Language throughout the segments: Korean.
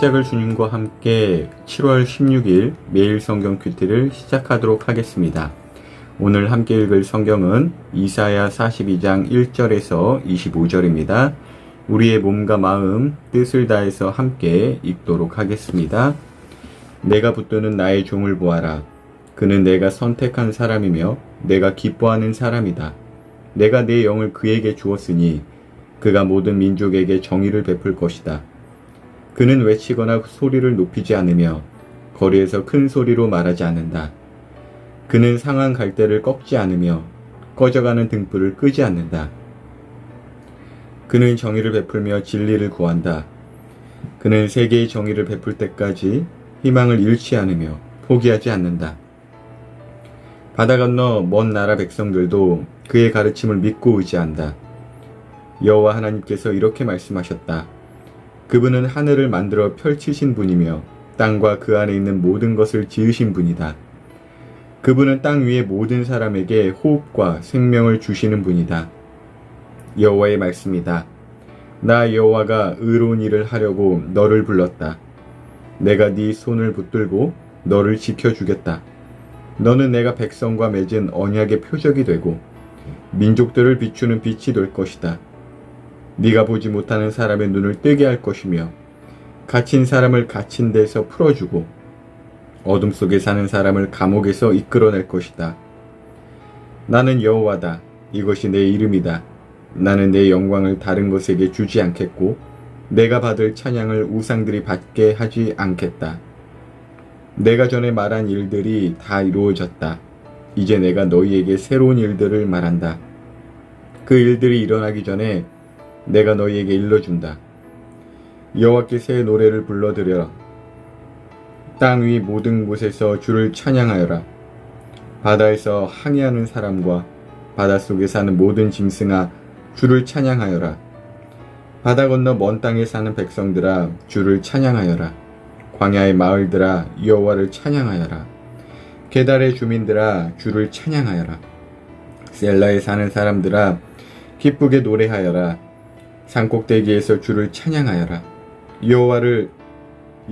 시작을 주님과 함께 7월 16일 매일 성경 큐티를 시작하도록 하겠습니다. 오늘 함께 읽을 성경은 이사야 42장 1절에서 25절입니다. 우리의 몸과 마음, 뜻을 다해서 함께 읽도록 하겠습니다. 내가 붙드는 나의 종을 보아라. 그는 내가 선택한 사람이며 내가 기뻐하는 사람이다. 내가 내 영을 그에게 주었으니 그가 모든 민족에게 정의를 베풀 것이다. 그는 외치거나 소리를 높이지 않으며 거리에서 큰 소리로 말하지 않는다. 그는 상한 갈대를 꺾지 않으며 꺼져가는 등불을 끄지 않는다. 그는 정의를 베풀며 진리를 구한다. 그는 세계의 정의를 베풀 때까지 희망을 잃지 않으며 포기하지 않는다. 바다 건너 먼 나라 백성들도 그의 가르침을 믿고 의지한다. 여호와 하나님께서 이렇게 말씀하셨다. 그분은 하늘을 만들어 펼치신 분이며 땅과 그 안에 있는 모든 것을 지으신 분이다. 그분은 땅 위의 모든 사람에게 호흡과 생명을 주시는 분이다. 여호와의 말씀이다. 나 여호와가 의로운 일을 하려고 너를 불렀다. 내가 네 손을 붙들고 너를 지켜주겠다. 너는 내가 백성과 맺은 언약의 표적이 되고 민족들을 비추는 빛이 될 것이다. 네가 보지 못하는 사람의 눈을 뜨게 할 것이며 갇힌 사람을 갇힌 데서 풀어주고 어둠 속에 사는 사람을 감옥에서 이끌어낼 것이다. 나는 여호와다. 이것이 내 이름이다. 나는 내 영광을 다른 것에게 주지 않겠고 내가 받을 찬양을 우상들이 받게 하지 않겠다. 내가 전에 말한 일들이 다 이루어졌다. 이제 내가 너희에게 새로운 일들을 말한다. 그 일들이 일어나기 전에 내가 너희에게 일러준다. 여호와께 새 노래를 불러드려라. 땅 위 모든 곳에서 주를 찬양하여라. 바다에서 항해하는 사람과 바닷속에 사는 모든 짐승아 주를 찬양하여라. 바다 건너 먼 땅에 사는 백성들아 주를 찬양하여라. 광야의 마을들아 여호와를 찬양하여라. 게달의 주민들아 주를 찬양하여라. 셀라에 사는 사람들아 기쁘게 노래하여라. 산꼭대기에서 주를 찬양하여라.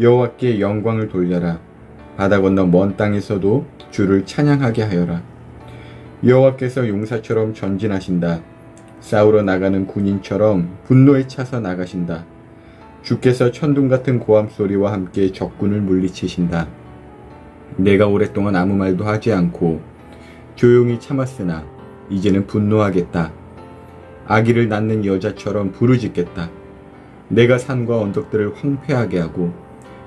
여호와께 영광을 돌려라. 바다 건너 먼 땅에서도 주를 찬양하게 하여라. 여호와께서 용사처럼 전진하신다. 싸우러 나가는 군인처럼 분노에 차서 나가신다. 주께서 천둥 같은 고함 소리와 함께 적군을 물리치신다. 내가 오랫동안 아무 말도 하지 않고 조용히 참았으나 이제는 분노하겠다. 아기를 낳는 여자처럼 부르짖겠다. 내가 산과 언덕들을 황폐하게 하고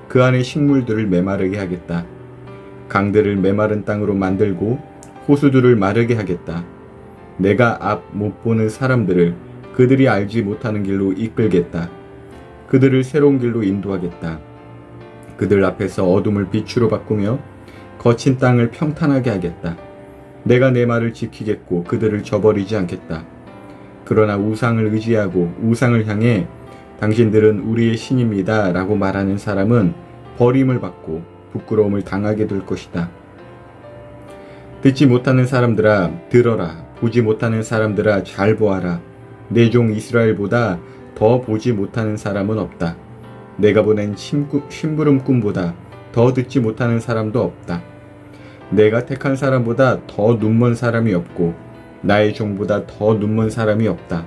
그 안의 식물들을 메마르게 하겠다. 강들을 메마른 땅으로 만들고 호수들을 마르게 하겠다. 내가 앞 못 보는 사람들을 그들이 알지 못하는 길로 이끌겠다. 그들을 새로운 길로 인도하겠다. 그들 앞에서 어둠을 빛으로 바꾸며 거친 땅을 평탄하게 하겠다. 내가 내 말을 지키겠고 그들을 저버리지 않겠다. 그러나 우상을 의지하고 우상을 향해 당신들은 우리의 신입니다 라고 말하는 사람은 버림을 받고 부끄러움을 당하게 될 것이다. 듣지 못하는 사람들아 들어라. 보지 못하는 사람들아 잘 보아라. 내 종 이스라엘보다 더 보지 못하는 사람은 없다. 내가 보낸 심부름 꿈보다 더 듣지 못하는 사람도 없다. 내가 택한 사람보다 더 눈먼 사람이 없고 나의 종보다 더 눈먼 사람이 없다.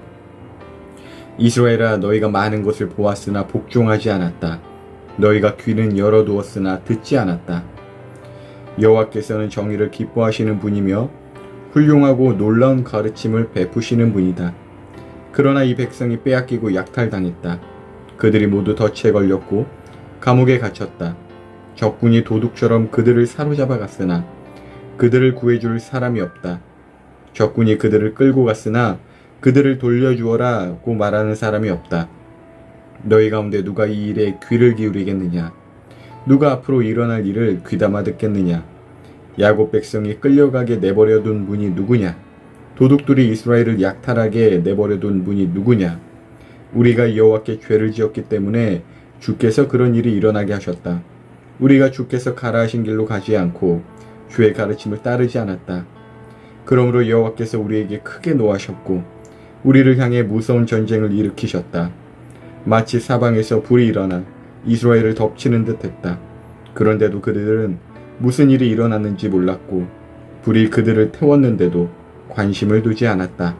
이스라엘아 너희가 많은 것을 보았으나 복종하지 않았다. 너희가 귀는 열어두었으나 듣지 않았다. 여호와께서는 정의를 기뻐하시는 분이며 훌륭하고 놀라운 가르침을 베푸시는 분이다. 그러나 이 백성이 빼앗기고 약탈당했다. 그들이 모두 덫에 걸렸고 감옥에 갇혔다. 적군이 도둑처럼 그들을 사로잡아 갔으나 그들을 구해줄 사람이 없다. 적군이 그들을 끌고 갔으나 그들을 돌려주어라고 말하는 사람이 없다. 너희 가운데 누가 이 일에 귀를 기울이겠느냐? 누가 앞으로 일어날 일을 귀담아 듣겠느냐? 야곱 백성이 끌려가게 내버려둔 분이 누구냐? 도둑들이 이스라엘을 약탈하게 내버려둔 분이 누구냐? 우리가 여호와께 죄를 지었기 때문에 주께서 그런 일이 일어나게 하셨다. 우리가 주께서 가라 하신 길로 가지 않고 주의 가르침을 따르지 않았다. 그러므로 여호와께서 우리에게 크게 노하셨고 우리를 향해 무서운 전쟁을 일으키셨다. 마치 사방에서 불이 일어나 이스라엘을 덮치는 듯 했다. 그런데도 그들은 무슨 일이 일어났는지 몰랐고 불이 그들을 태웠는데도 관심을 두지 않았다.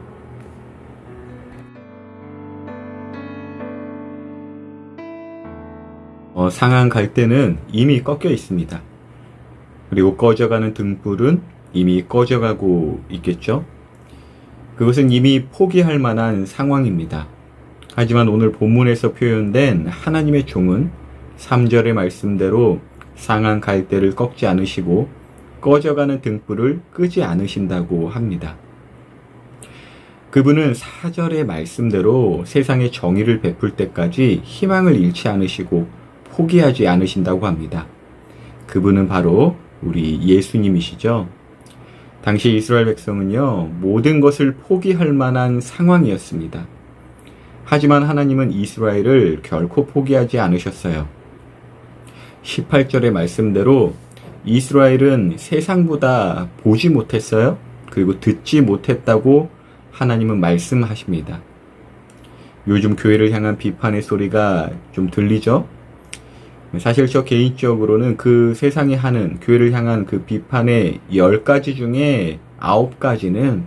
상한 갈대는 이미 꺾여 있습니다. 그리고 꺼져가는 등불은 이미 꺼져가고 있겠죠. 그것은 이미 포기할 만한 상황입니다. 하지만 오늘 본문에서 표현된 하나님의 종은 3절의 말씀대로 상한 갈대를 꺾지 않으시고 꺼져가는 등불을 끄지 않으신다고 합니다. 그분은 4절의 말씀대로 세상에 정의를 베풀 때까지 희망을 잃지 않으시고 포기하지 않으신다고 합니다. 그분은 바로 우리 예수님이시죠. 당시 이스라엘 백성은요, 모든 것을 포기할 만한 상황이었습니다. 하지만 하나님은 이스라엘을 결코 포기하지 않으셨어요. 18절의 말씀대로 이스라엘은 세상보다 보지 못했어요. 그리고 듣지 못했다고 하나님은 말씀하십니다. 요즘 교회를 향한 비판의 소리가 좀 들리죠? 사실 저 개인적으로는 그 세상이 하는 교회를 향한 그 비판의 10가지 중에 9가지는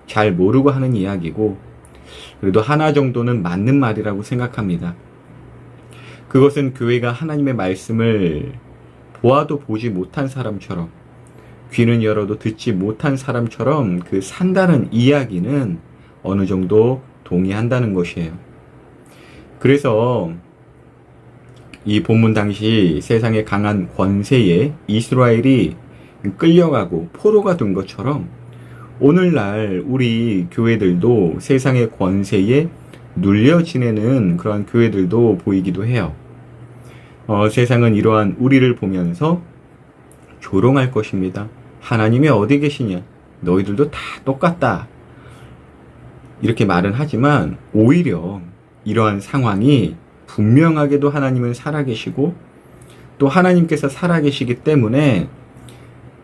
잘 모르고 하는 이야기고, 그래도 하나 정도는 맞는 말이라고 생각합니다. 그것은 교회가 하나님의 말씀을 보아도 보지 못한 사람처럼, 귀는 열어도 듣지 못한 사람처럼 그 산다는 이야기는 어느 정도 동의한다는 것이에요. 그래서 이 본문 당시 세상의 강한 권세에 이스라엘이 끌려가고 포로가 된 것처럼 오늘날 우리 교회들도 세상의 권세에 눌려 지내는 그러한 교회들도 보이기도 해요. 세상은 이러한 우리를 보면서 조롱할 것입니다. 하나님이 어디 계시냐? 너희들도 다 똑같다. 이렇게 말은 하지만 오히려 이러한 상황이 분명하게도 하나님은 살아계시고 또 하나님께서 살아계시기 때문에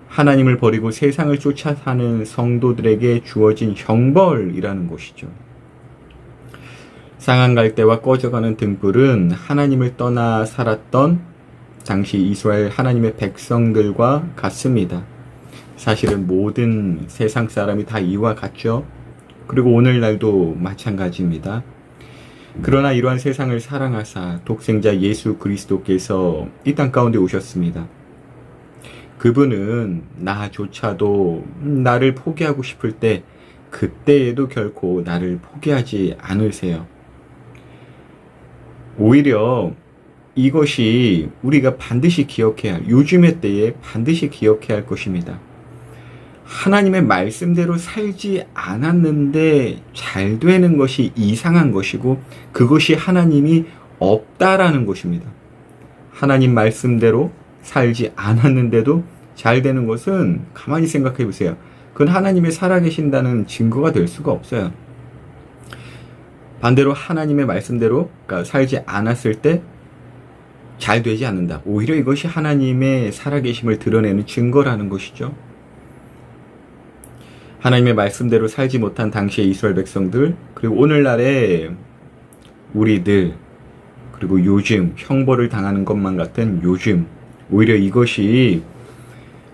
하나님을 버리고 세상을 쫓아 사는 성도들에게 주어진 형벌이라는 것이죠. 상한 갈대와 꺼져가는 등불은 하나님을 떠나 살았던 당시 이스라엘 하나님의 백성들과 같습니다. 사실은 모든 세상 사람이 다 이와 같죠. 그리고 오늘날도 마찬가지입니다. 그러나 이러한 세상을 사랑하사 독생자 예수 그리스도께서 이 땅 가운데 오셨습니다. 그분은 나조차도 나를 포기하고 싶을 때 그때에도 결코 나를 포기하지 않으세요. 오히려 이것이 우리가 반드시 기억해야 할, 요즘의 때에 반드시 기억해야 할 것입니다. 하나님의 말씀대로 살지 않았는데 잘 되는 것이 이상한 것이고 그것이 하나님이 없다라는 것입니다. 하나님 말씀대로 살지 않았는데도 잘 되는 것은 가만히 생각해 보세요. 그건 하나님이 살아계신다는 증거가 될 수가 없어요. 반대로 하나님의 말씀대로 살지 않았을 때 잘 되지 않는다. 오히려 이것이 하나님의 살아계심을 드러내는 증거라는 것이죠. 하나님의 말씀대로 살지 못한 당시의 이스라엘 백성들, 그리고 오늘날의 우리들, 그리고 요즘 형벌을 당하는 것만 같은 요즘, 오히려 이것이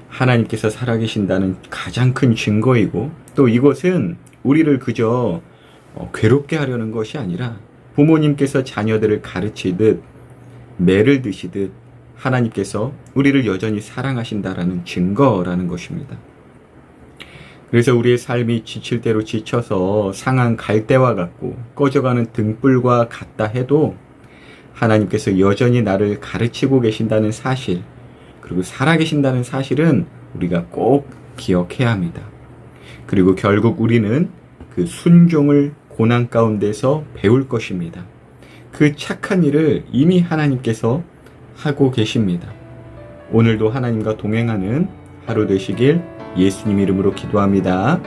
하나님께서 살아계신다는 가장 큰 증거이고, 또 이것은 우리를 그저 괴롭게 하려는 것이 아니라 부모님께서 자녀들을 가르치듯 매를 드시듯 하나님께서 우리를 여전히 사랑하신다라는 증거라는 것입니다. 그래서 우리의 삶이 지칠 대로 지쳐서 상한 갈대와 같고 꺼져가는 등불과 같다 해도 하나님께서 여전히 나를 가르치고 계신다는 사실, 그리고 살아계신다는 사실은 우리가 꼭 기억해야 합니다. 그리고 결국 우리는 그 순종을 고난 가운데서 배울 것입니다. 그 착한 일을 이미 하나님께서 하고 계십니다. 오늘도 하나님과 동행하는 하루 되시길 예수님 이름으로 기도합니다.